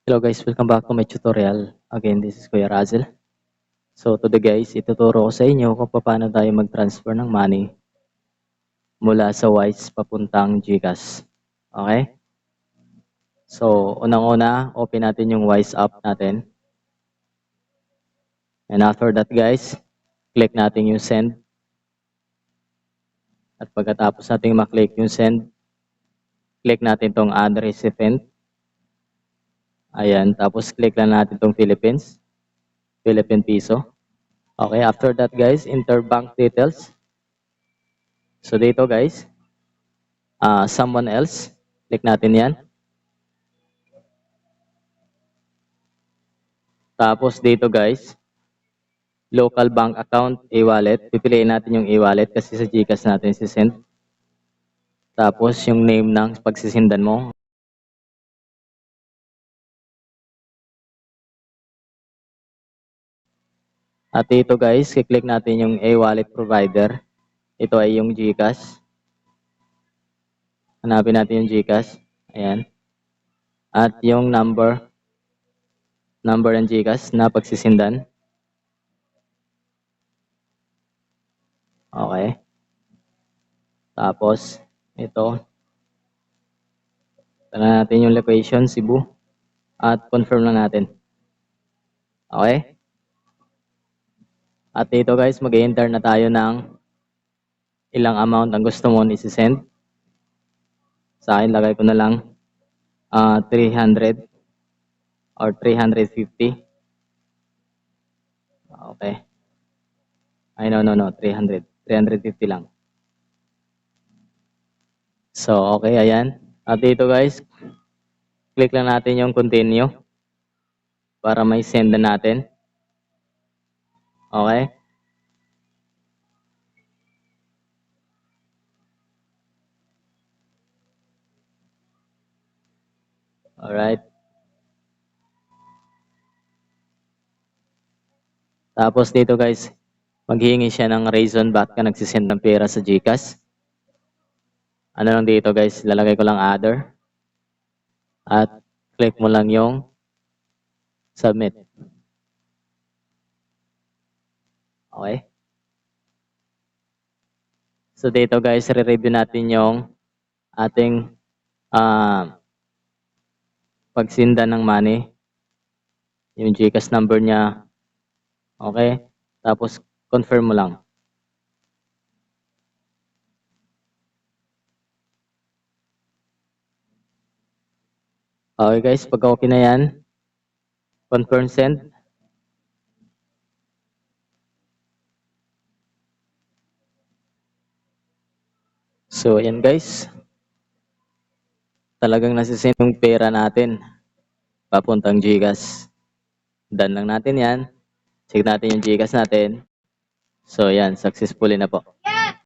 Hello guys, welcome back to my tutorial. Again, this is Kuya Razel. So today guys, ituturo ko sa inyo kung paano tayo mag-transfer ng money mula sa Wise papuntang GCash. Okay? So unang-una, open natin yung Wise app natin. And after that guys, click natin yung send. At pagkatapos natin maklik yung send, click natin tong add recipient. Ayan, tapos click lang natin tong Philippine Peso. Okay, after that guys, enter bank details. So dito guys, someone else. Click natin yan. Tapos dito guys, local bank account, e-wallet. Pipiliin natin yung e-wallet kasi sa GCash natin si-send. Tapos yung name ng pagsisindan mo. At dito guys, i-click natin yung e-wallet provider. Ito ay yung GCash. Hanapin natin yung GCash. Ayan. At yung number ng GCash na pagsisindan. Okay. Tapos, ito. Tala natin yung location, Cebu. At confirm lang natin. Okay. At dito guys, mag-enter na tayo ng ilang amount ang gusto mo isi-send. Sa akin, lagay ko na lang 300 or 350. Okay. Ay, no, 300. 350 lang. So, okay, ayan. At dito guys, click lang natin yung continue para may send na natin. Okay. Alright. Tapos dito guys, maghihingi siya ng reason bakit ka nagsisend ng pera sa GCash. Ano lang dito guys, lalagay ko lang other. At click mo lang yung submit. Okay. So dito guys, re-review natin yung ating pagsinda ng money. Yung GCash number niya. Okay. Tapos confirm mo lang. Okay guys, pag okay na yan, confirm send. So ayan guys, talagang nasisend yung pera natin papuntang GCash. Done lang natin yan. Check natin yung GCash natin. So yan, successfully na po.